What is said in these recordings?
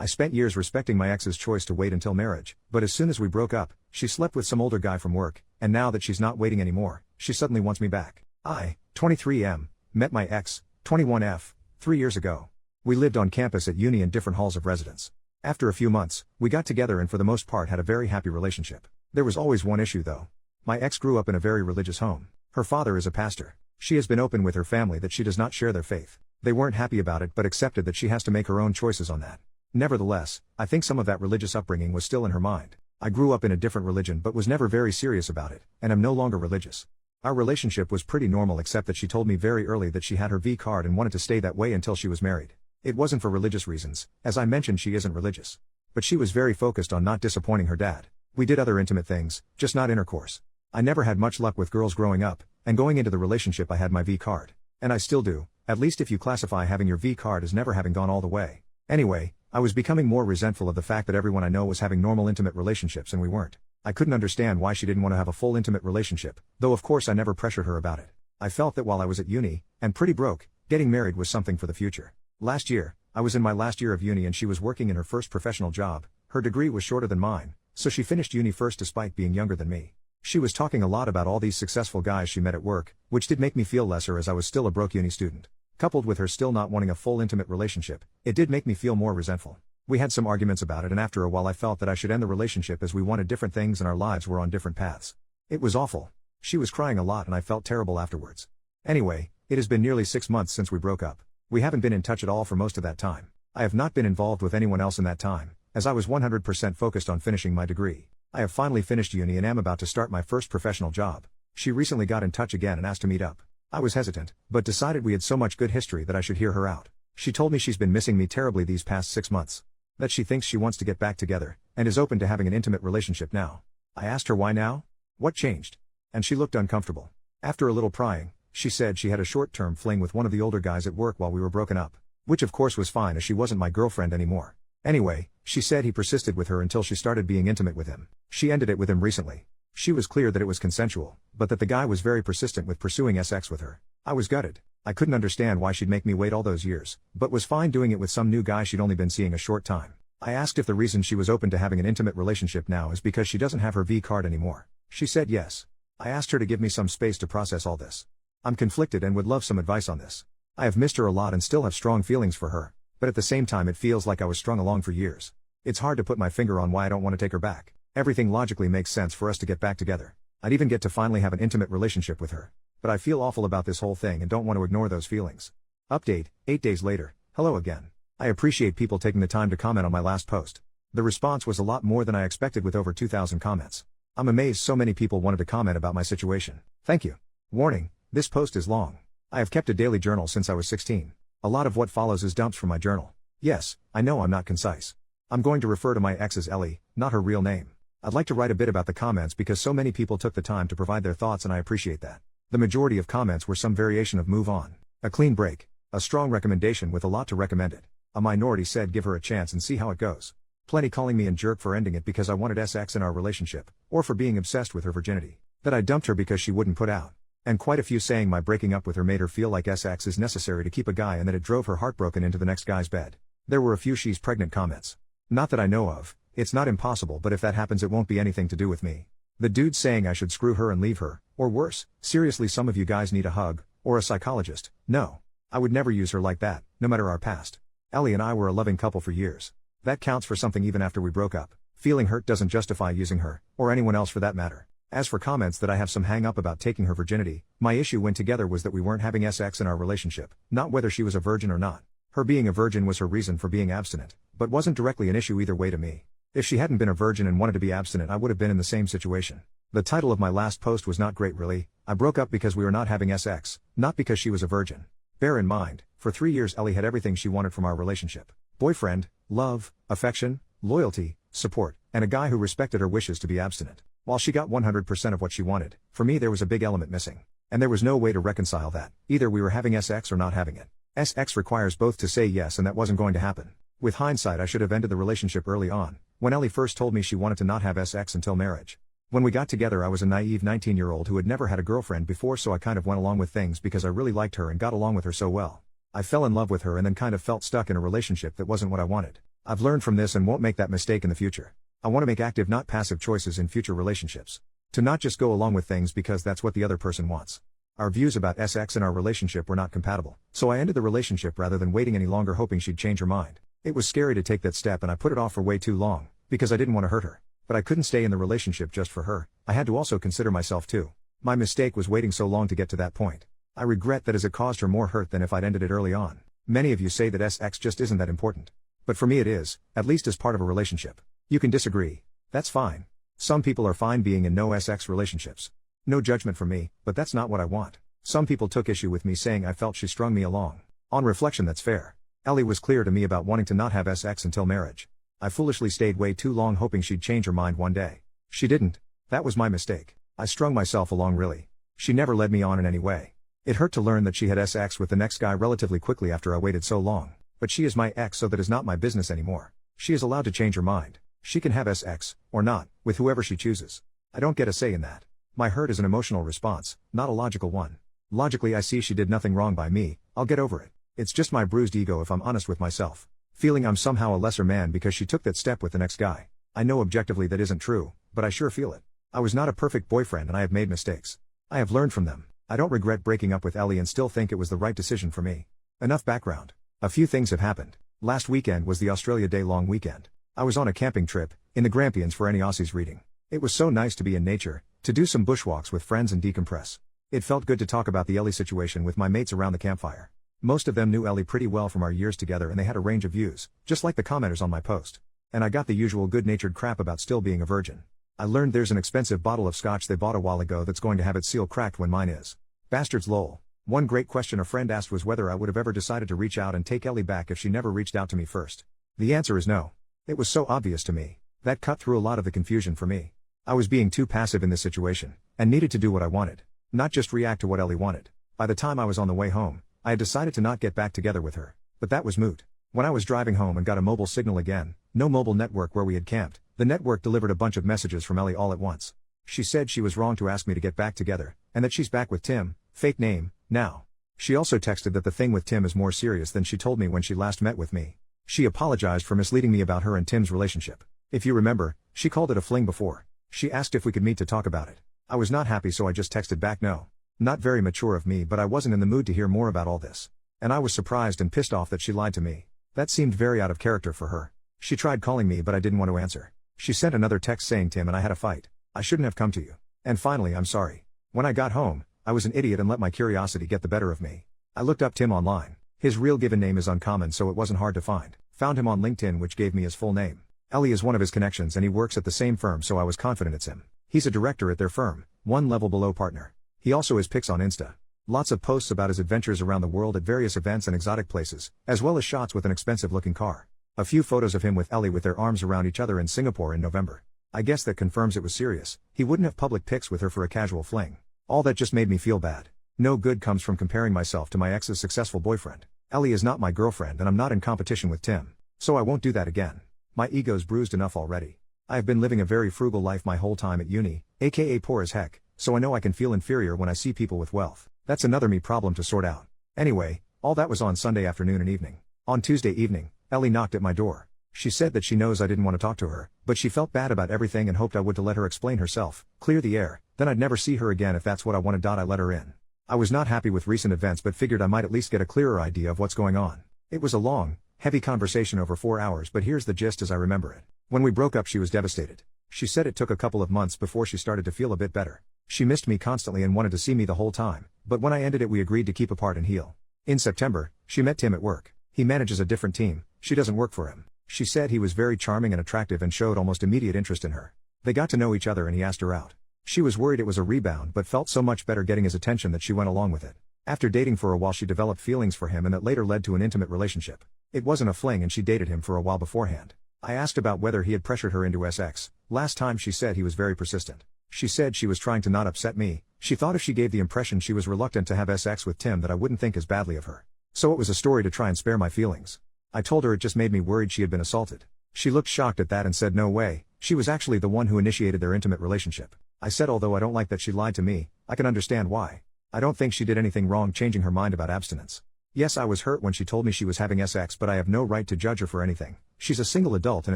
I spent years respecting my ex's choice to wait until marriage, but as soon as we broke up, she slept with some older guy from work, and now that she's not waiting anymore, she suddenly wants me back. I, 23M, met my ex, 21F, 3 years ago. We lived on campus at uni in different halls of residence. After a few months, we got together and for the most part had a very happy relationship. There was always one issue though. My ex grew up in a very religious home. Her father is a pastor. She has been open with her family that she does not share their faith. They weren't happy about it but accepted that she has to make her own choices on that. Nevertheless, I think some of that religious upbringing was still in her mind. I grew up in a different religion but was never very serious about it, and am no longer religious. Our relationship was pretty normal except that she told me very early that she had her V card and wanted to stay that way until she was married. It wasn't for religious reasons, as I mentioned she isn't religious. But she was very focused on not disappointing her dad. We did other intimate things, just not intercourse. I never had much luck with girls growing up, and going into the relationship I had my V card. And I still do, at least if you classify having your V card as never having gone all the way. Anyway, I was becoming more resentful of the fact that everyone I know was having normal intimate relationships and we weren't. I couldn't understand why she didn't want to have a full intimate relationship, though of course I never pressured her about it. I felt that while I was at uni, and pretty broke, getting married was something for the future. Last year, I was in my last year of uni and she was working in her first professional job. Her degree was shorter than mine, so she finished uni first despite being younger than me. She was talking a lot about all these successful guys she met at work, which did make me feel lesser as I was still a broke uni student. Coupled with her still not wanting a full intimate relationship, it did make me feel more resentful. We had some arguments about it and after a while I felt that I should end the relationship as we wanted different things and our lives were on different paths. It was awful. She was crying a lot and I felt terrible afterwards. Anyway, it has been nearly 6 months since we broke up. We haven't been in touch at all for most of that time. I have not been involved with anyone else in that time, as I was 100% focused on finishing my degree. I have finally finished uni and am about to start my first professional job. She recently got in touch again and asked to meet up. I was hesitant, but decided we had so much good history that I should hear her out. She told me she's been missing me terribly these past 6 months. That she thinks she wants to get back together, and is open to having an intimate relationship now. I asked her why now? What changed? And she looked uncomfortable. After a little prying, she said she had a short-term fling with one of the older guys at work while we were broken up. Which of course was fine as she wasn't my girlfriend anymore. Anyway, she said he persisted with her until she started being intimate with him. She ended it with him recently. She was clear that it was consensual, but that the guy was very persistent with pursuing sex with her. I was gutted. I couldn't understand why she'd make me wait all those years, but was fine doing it with some new guy she'd only been seeing a short time. I asked if the reason she was open to having an intimate relationship now is because she doesn't have her V card anymore. She said yes. I asked her to give me some space to process all this. I'm conflicted and would love some advice on this. I have missed her a lot and still have strong feelings for her, but at the same time it feels like I was strung along for years. It's hard to put my finger on why I don't want to take her back. Everything logically makes sense for us to get back together. I'd even get to finally have an intimate relationship with her. But I feel awful about this whole thing and don't want to ignore those feelings. Update, 8 days later, hello again. I appreciate people taking the time to comment on my last post. The response was a lot more than I expected with over 2,000 comments. I'm amazed so many people wanted to comment about my situation. Thank you. Warning, this post is long. I have kept a daily journal since I was 16. A lot of what follows is dumps from my journal. Yes, I know I'm not concise. I'm going to refer to my ex as Ellie, not her real name. I'd like to write a bit about the comments because so many people took the time to provide their thoughts and I appreciate that. The majority of comments were some variation of move on, a clean break, a strong recommendation with a lot to recommend it. A minority said give her a chance and see how it goes. Plenty calling me a jerk for ending it because I wanted sex in our relationship, or for being obsessed with her virginity. That I dumped her because she wouldn't put out. And quite a few saying my breaking up with her made her feel like sex is necessary to keep a guy and that it drove her heartbroken into the next guy's bed. There were a few she's pregnant comments. Not that I know of, it's not impossible but if that happens it won't be anything to do with me. The dude saying I should screw her and leave her, or worse, seriously some of you guys need a hug, or a psychologist. No. I would never use her like that, no matter our past. Ellie and I were a loving couple for years. That counts for something even after we broke up. Feeling hurt doesn't justify using her, or anyone else for that matter. As for comments that I have some hang up about taking her virginity, my issue when together was that we weren't having sex in our relationship, not whether she was a virgin or not. Her being a virgin was her reason for being abstinent, but wasn't directly an issue either way to me. If she hadn't been a virgin and wanted to be abstinent I would have been in the same situation. The title of my last post was not great really. I broke up because we were not having sex, not because she was a virgin. Bear in mind, for 3 years Ellie had everything she wanted from our relationship. Boyfriend, love, affection, loyalty, support, and a guy who respected her wishes to be abstinent. While she got 100% of what she wanted, for me there was a big element missing. And there was no way to reconcile that. Either we were having sex or not having it. Sex requires both to say yes and that wasn't going to happen. With hindsight I should have ended the relationship early on, when Ellie first told me she wanted to not have sex until marriage. When we got together I was a naive 19-year-old who had never had a girlfriend before so I kind of went along with things because I really liked her and got along with her so well. I fell in love with her and then kind of felt stuck in a relationship that wasn't what I wanted. I've learned from this and won't make that mistake in the future. I want to make active, not passive choices in future relationships. To not just go along with things because that's what the other person wants. Our views about sex in our relationship were not compatible, so I ended the relationship rather than waiting any longer hoping she'd change her mind. It was scary to take that step and I put it off for way too long, because I didn't want to hurt her. But I couldn't stay in the relationship just for her, I had to also consider myself too. My mistake was waiting so long to get to that point. I regret that as it caused her more hurt than if I'd ended it early on. Many of you say that sex just isn't that important. But for me it is, at least as part of a relationship. You can disagree. That's fine. Some people are fine being in no sex relationships. No judgment from me, but that's not what I want. Some people took issue with me saying I felt she strung me along. On reflection, that's fair. Ellie was clear to me about wanting to not have sex until marriage. I foolishly stayed way too long hoping she'd change her mind one day. She didn't. That was my mistake. I strung myself along really. She never led me on in any way. It hurt to learn that she had sex with the next guy relatively quickly after I waited so long. But she is my ex, so that is not my business anymore. She is allowed to change her mind. She can have sex, or not, with whoever she chooses. I don't get a say in that. My hurt is an emotional response, not a logical one. Logically I see she did nothing wrong by me, I'll get over it. It's just my bruised ego if I'm honest with myself. Feeling I'm somehow a lesser man because she took that step with the next guy. I know objectively that isn't true, but I sure feel it. I was not a perfect boyfriend and I have made mistakes. I have learned from them. I don't regret breaking up with Ellie and still think it was the right decision for me. Enough background. A few things have happened. Last weekend was the Australia Day long weekend. I was on a camping trip, in the Grampians for any Aussies reading. It was so nice to be in nature, to do some bushwalks with friends and decompress. It felt good to talk about the Ellie situation with my mates around the campfire. Most of them knew Ellie pretty well from our years together and they had a range of views, just like the commenters on my post. And I got the usual good-natured crap about still being a virgin. I learned there's an expensive bottle of scotch they bought a while ago that's going to have its seal cracked when mine is. Bastards lol. One great question a friend asked was whether I would have ever decided to reach out and take Ellie back if she never reached out to me first. The answer is no. It was so obvious to me. That cut through a lot of the confusion for me. I was being too passive in this situation, and needed to do what I wanted. Not just react to what Ellie wanted. By the time I was on the way home, I had decided to not get back together with her. But that was moot. When I was driving home and got a mobile signal again, no mobile network where we had camped, the network delivered a bunch of messages from Ellie all at once. She said she was wrong to ask me to get back together, and that she's back with Tim, fake name, now. She also texted that the thing with Tim is more serious than she told me when she last met with me. She apologized for misleading me about her and Tim's relationship. If you remember, she called it a fling before. She asked if we could meet to talk about it. I was not happy so I just texted back no. Not very mature of me but I wasn't in the mood to hear more about all this. And I was surprised and pissed off that she lied to me. That seemed very out of character for her. She tried calling me but I didn't want to answer. She sent another text saying Tim and I had a fight. I shouldn't have come to you. And finally I'm sorry. When I got home, I was an idiot and let my curiosity get the better of me. I looked up Tim online. His real given name is uncommon so it wasn't hard to find. Found him on LinkedIn which gave me his full name. Ellie is one of his connections and he works at the same firm so I was confident it's him. He's a director at their firm, one level below partner. He also has pics on Insta. Lots of posts about his adventures around the world at various events and exotic places, as well as shots with an expensive looking car. A few photos of him with Ellie with their arms around each other in Singapore in November. I guess that confirms it was serious. He wouldn't have public pics with her for a casual fling. All that just made me feel bad. No good comes from comparing myself to my ex's successful boyfriend. Ellie is not my girlfriend and I'm not in competition with Tim. So I won't do that again. My ego's bruised enough already. I have been living a very frugal life my whole time at uni, aka poor as heck, so I know I can feel inferior when I see people with wealth. That's another me problem to sort out. Anyway, all that was on Sunday afternoon and evening. On Tuesday evening, Ellie knocked at my door. She said that she knows I didn't want to talk to her, but she felt bad about everything and hoped I would to let her explain herself, clear the air, then I'd never see her again if that's what I wanted. I let her in. I was not happy with recent events but figured I might at least get a clearer idea of what's going on. It was a long, heavy conversation over 4 hours but here's the gist as I remember it. When we broke up she was devastated. She said it took a couple of months before she started to feel a bit better. She missed me constantly and wanted to see me the whole time, but when I ended it we agreed to keep apart and heal. In September, she met Tim at work. He manages a different team, she doesn't work for him. She said he was very charming and attractive and showed almost immediate interest in her. They got to know each other and he asked her out. She was worried it was a rebound but felt so much better getting his attention that she went along with it. After dating for a while she developed feelings for him and that later led to an intimate relationship. It wasn't a fling and she dated him for a while beforehand. I asked about whether he had pressured her into sex. Last time she said he was very persistent. She said she was trying to not upset me. She thought if she gave the impression she was reluctant to have sex with Tim that I wouldn't think as badly of her. So it was a story to try and spare my feelings. I told her it just made me worried she had been assaulted. She looked shocked at that and said no way, she was actually the one who initiated their intimate relationship. I said although I don't like that she lied to me, I can understand why. I don't think she did anything wrong changing her mind about abstinence. Yes, I was hurt when she told me she was having sex but I have no right to judge her for anything. She's a single adult and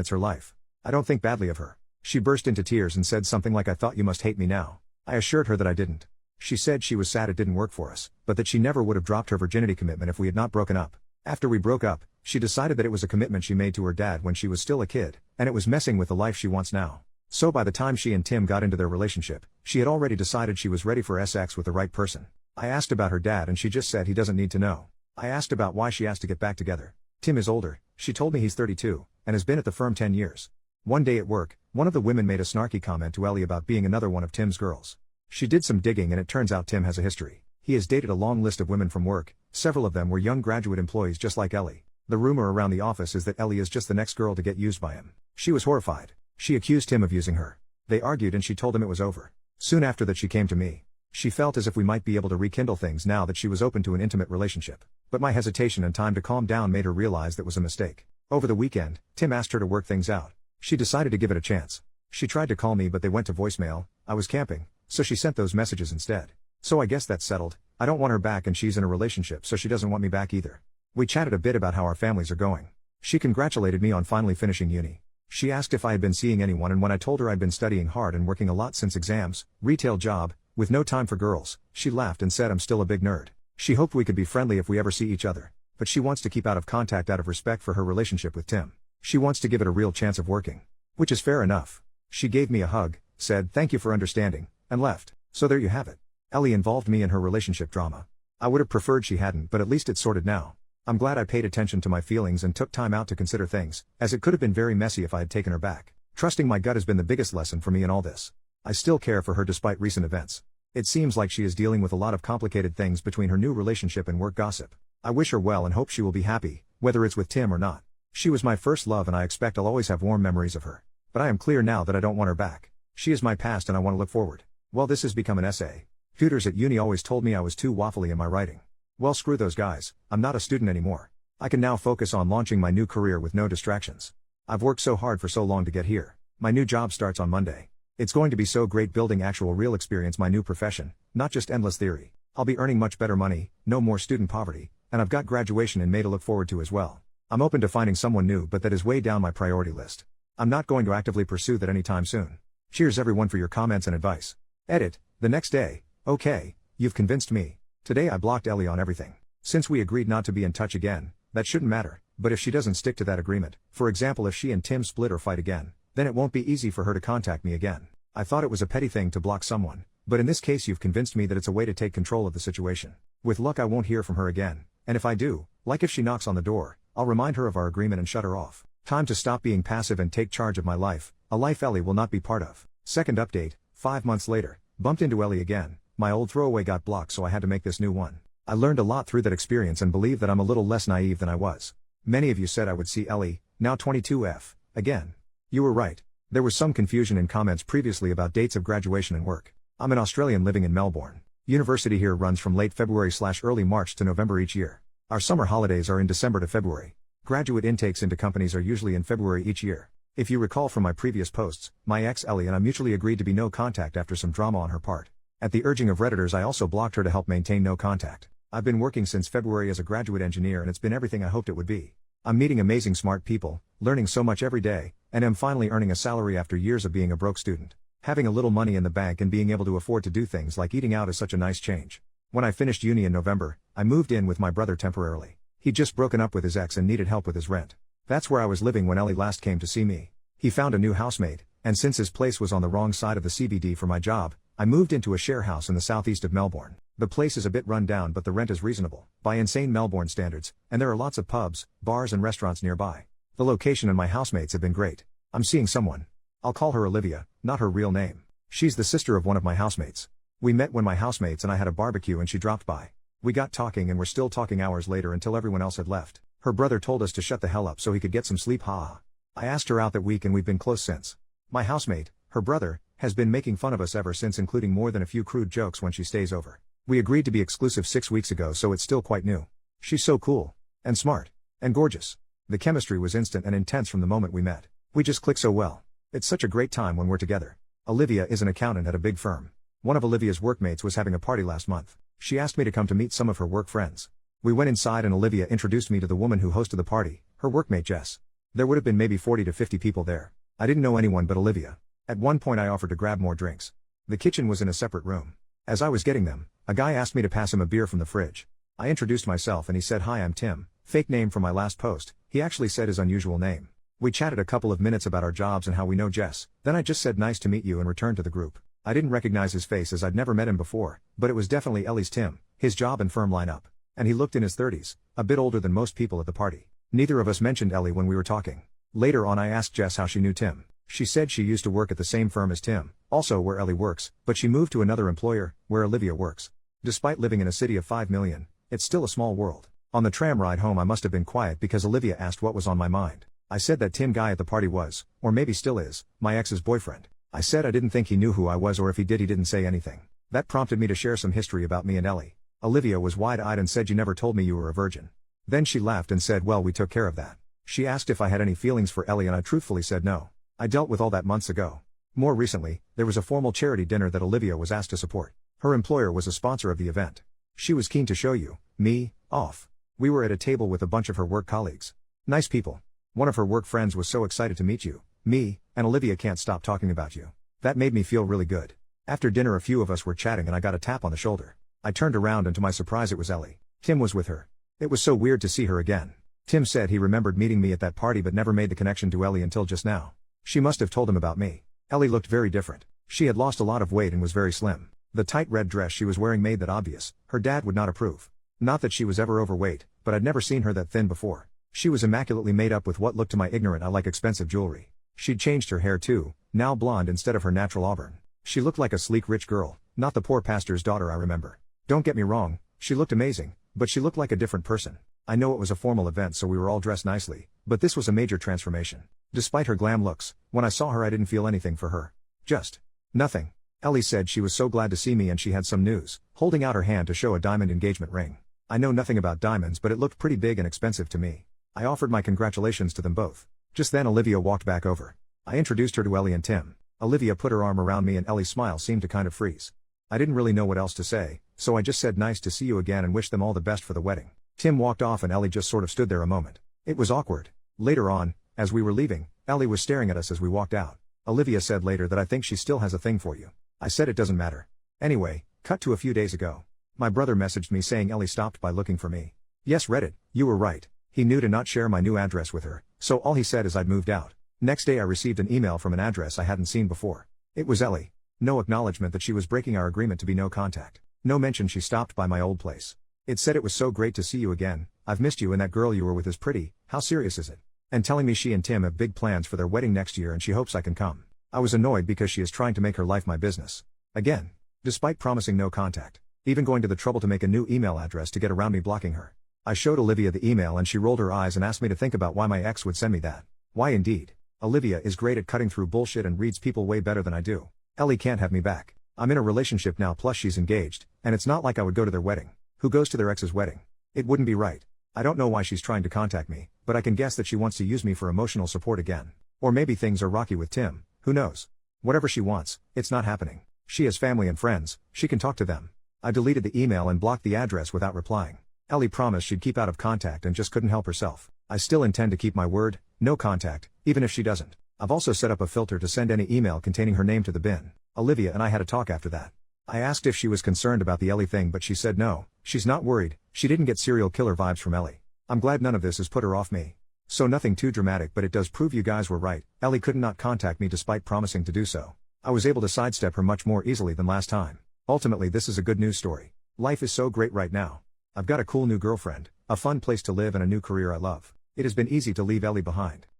it's her life. I don't think badly of her. She burst into tears and said something like, "I thought you must hate me now." I assured her that I didn't. She said she was sad it didn't work for us, but that she never would have dropped her virginity commitment if we had not broken up. After we broke up, she decided that it was a commitment she made to her dad when she was still a kid, and it was messing with the life she wants now. So by the time she and Tim got into their relationship, she had already decided she was ready for sex with the right person. I asked about her dad and she just said he doesn't need to know. I asked about why she asked to get back together. Tim is older, she told me he's 32, and has been at the firm 10 years. One day at work, one of the women made a snarky comment to Ellie about being another one of Tim's girls. She did some digging and it turns out Tim has a history. He has dated a long list of women from work, several of them were young graduate employees just like Ellie. The rumor around the office is that Ellie is just the next girl to get used by him. She was horrified. She accused him of using her. They argued and she told him it was over. Soon after that she came to me. She felt as if we might be able to rekindle things now that she was open to an intimate relationship. But my hesitation and time to calm down made her realize that was a mistake. Over the weekend, Tim asked her to work things out. She decided to give it a chance. She tried to call me but they went to voicemail. I was camping, so she sent those messages instead. So I guess that's settled. I don't want her back and she's in a relationship so she doesn't want me back either. We chatted a bit about how our families are going. She congratulated me on finally finishing uni. She asked if I had been seeing anyone and when I told her I'd been studying hard and working a lot since exams, retail job, with no time for girls, she laughed and said I'm still a big nerd. She hoped we could be friendly if we ever see each other. But she wants to keep out of contact out of respect for her relationship with Tim. She wants to give it a real chance of working. Which is fair enough. She gave me a hug, said thank you for understanding, and left. So there you have it. Ellie involved me in her relationship drama. I would have preferred she hadn't, but at least it's sorted now. I'm glad I paid attention to my feelings and took time out to consider things, as it could have been very messy if I had taken her back. Trusting my gut has been the biggest lesson for me in all this. I still care for her despite recent events. It seems like she is dealing with a lot of complicated things between her new relationship and work gossip. I wish her well and hope she will be happy, whether it's with Tim or not. She was my first love and I expect I'll always have warm memories of her. But I am clear now that I don't want her back. She is my past and I want to look forward. Well, this has become an essay. Tutors at uni always told me I was too waffly in my writing. Well, screw those guys, I'm not a student anymore. I can now focus on launching my new career with no distractions. I've worked so hard for so long to get here. My new job starts on Monday. It's going to be so great building actual real experience my new profession, not just endless theory. I'll be earning much better money, no more student poverty, and I've got graduation in May to look forward to as well. I'm open to finding someone new but that is way down my priority list. I'm not going to actively pursue that anytime soon. Cheers everyone for your comments and advice. Edit, the next day, okay, you've convinced me. Today I blocked Ellie on everything. Since we agreed not to be in touch again, that shouldn't matter, but if she doesn't stick to that agreement, for example if she and Tim split or fight again, then it won't be easy for her to contact me again. I thought it was a petty thing to block someone, but in this case you've convinced me that it's a way to take control of the situation. With luck I won't hear from her again, and if I do, like if she knocks on the door, I'll remind her of our agreement and shut her off. Time to stop being passive and take charge of my life, a life Ellie will not be part of. Second update, 5 months later, bumped into Ellie again. My old throwaway got blocked so I had to make this new one. I learned a lot through that experience and believe that I'm a little less naive than I was. Many of you said I would see Ellie, now 22F, again. You were right. There was some confusion in comments previously about dates of graduation and work. I'm an Australian living in Melbourne. University here runs from late February/early March to November each year. Our summer holidays are in December to February. Graduate intakes into companies are usually in February each year. If you recall from my previous posts, my ex Ellie and I mutually agreed to be no contact after some drama on her part. At the urging of Redditors I also blocked her to help maintain no contact. I've been working since February as a graduate engineer and it's been everything I hoped it would be. I'm meeting amazing smart people, learning so much every day, and am finally earning a salary after years of being a broke student. Having a little money in the bank and being able to afford to do things like eating out is such a nice change. When I finished uni in November, I moved in with my brother temporarily. He'd just broken up with his ex and needed help with his rent. That's where I was living when Ellie last came to see me. He found a new housemate, and since his place was on the wrong side of the CBD for my job, I moved into a share house in the southeast of Melbourne. The place is a bit run down but the rent is reasonable, by insane Melbourne standards, and there are lots of pubs, bars and restaurants nearby. The location and my housemates have been great. I'm seeing someone. I'll call her Olivia, not her real name. She's the sister of one of my housemates. We met when my housemates and I had a barbecue and she dropped by. We got talking and were still talking hours later until everyone else had left. Her brother told us to shut the hell up so he could get some sleep, haha. I asked her out that week and we've been close since. My housemate, her brother, has been making fun of us ever since, including more than a few crude jokes when she stays over. We agreed to be exclusive 6 weeks ago so it's still quite new. She's so cool. And smart. And gorgeous. The chemistry was instant and intense from the moment we met. We just click so well. It's such a great time when we're together. Olivia is an accountant at a big firm. One of Olivia's workmates was having a party last month. She asked me to come to meet some of her work friends. We went inside and Olivia introduced me to the woman who hosted the party, her workmate Jess. There would have been maybe 40 to 50 people there. I didn't know anyone but Olivia. At one point I offered to grab more drinks. The kitchen was in a separate room. As I was getting them, a guy asked me to pass him a beer from the fridge. I introduced myself and he said, "Hi, I'm Tim," fake name from my last post. He actually said his unusual name. We chatted a couple of minutes about our jobs and how we know Jess. Then I just said nice to meet you and returned to the group. I didn't recognize his face as I'd never met him before, but it was definitely Ellie's Tim, his job and firm lineup. And he looked in his 30s, a bit older than most people at the party. Neither of us mentioned Ellie when we were talking. Later on I asked Jess how she knew Tim. She said she used to work at the same firm as Tim, also where Ellie works, but she moved to another employer, where Olivia works. Despite living in a city of 5 million, it's still a small world. On the tram ride home I must have been quiet because Olivia asked what was on my mind. I said that Tim guy at the party was, or maybe still is, my ex's boyfriend. I said I didn't think he knew who I was, or if he did he didn't say anything. That prompted me to share some history about me and Ellie. Olivia was wide-eyed and said, "You never told me you were a virgin." Then she laughed and said, "Well, we took care of that." She asked if I had any feelings for Ellie and I truthfully said no. I dealt with all that months ago. More recently, there was a formal charity dinner that Olivia was asked to support. Her employer was a sponsor of the event. She was keen to show me off. We were at a table with a bunch of her work colleagues. Nice people. One of her work friends was so excited to meet me, and Olivia can't stop talking about you. That made me feel really good. After dinner a few of us were chatting and I got a tap on the shoulder. I turned around and to my surprise it was Ellie. Tim was with her. It was so weird to see her again. Tim said he remembered meeting me at that party but never made the connection to Ellie until just now. She must have told him about me. Ellie looked very different. She had lost a lot of weight and was very slim. The tight red dress she was wearing made that obvious. Her dad would not approve. Not that she was ever overweight, but I'd never seen her that thin before. She was immaculately made up with what looked to my ignorant eye like expensive jewelry. She'd changed her hair too, now blonde instead of her natural auburn. She looked like a sleek rich girl, not the poor pastor's daughter I remember. Don't get me wrong, she looked amazing, but she looked like a different person. I know it was a formal event so we were all dressed nicely, but this was a major transformation. Despite her glam looks, when I saw her I didn't feel anything for her. Just nothing. Ellie said she was so glad to see me and she had some news, holding out her hand to show a diamond engagement ring. I know nothing about diamonds but it looked pretty big and expensive to me. I offered my congratulations to them both. Just then Olivia walked back over. I introduced her to Ellie and Tim. Olivia put her arm around me and Ellie's smile seemed to kind of freeze. I didn't really know what else to say, so I just said nice to see you again and wished them all the best for the wedding. Tim walked off and Ellie just sort of stood there a moment. It was awkward. Later on, as we were leaving, Ellie was staring at us as we walked out. Olivia said later that I think she still has a thing for you. I said it doesn't matter. Anyway, cut to a few days ago. My brother messaged me saying Ellie stopped by looking for me. Yes, Reddit, you were right. He knew to not share my new address with her, so all he said is I'd moved out. Next day I received an email from an address I hadn't seen before. It was Ellie. No acknowledgement that she was breaking our agreement to be no contact. No mention she stopped by my old place. It said it was so great to see you again, I've missed you and that girl you were with is pretty, how serious is it? And telling me she and Tim have big plans for their wedding next year and she hopes I can come. I was annoyed because she is trying to make her life my business. Again. Despite promising no contact. Even going to the trouble to make a new email address to get around me blocking her. I showed Olivia the email and she rolled her eyes and asked me to think about why my ex would send me that. Why indeed. Olivia is great at cutting through bullshit and reads people way better than I do. Ellie can't have me back. I'm in a relationship now plus she's engaged, and it's not like I would go to their wedding. Who goes to their ex's wedding? It wouldn't be right. I don't know why she's trying to contact me, but I can guess that she wants to use me for emotional support again. Or maybe things are rocky with Tim, who knows? Whatever she wants, it's not happening. She has family and friends, she can talk to them. I deleted the email and blocked the address without replying. Ellie promised she'd keep out of contact and just couldn't help herself. I still intend to keep my word, no contact, even if she doesn't. I've also set up a filter to send any email containing her name to the bin. Olivia and I had a talk after that. I asked if she was concerned about the Ellie thing but she said no, she's not worried, she didn't get serial killer vibes from Ellie. I'm glad none of this has put her off me. So nothing too dramatic but it does prove you guys were right, Ellie could not contact me despite promising to do so. I was able to sidestep her much more easily than last time. Ultimately this is a good news story. Life is so great right now. I've got a cool new girlfriend, a fun place to live and a new career I love. It has been easy to leave Ellie behind.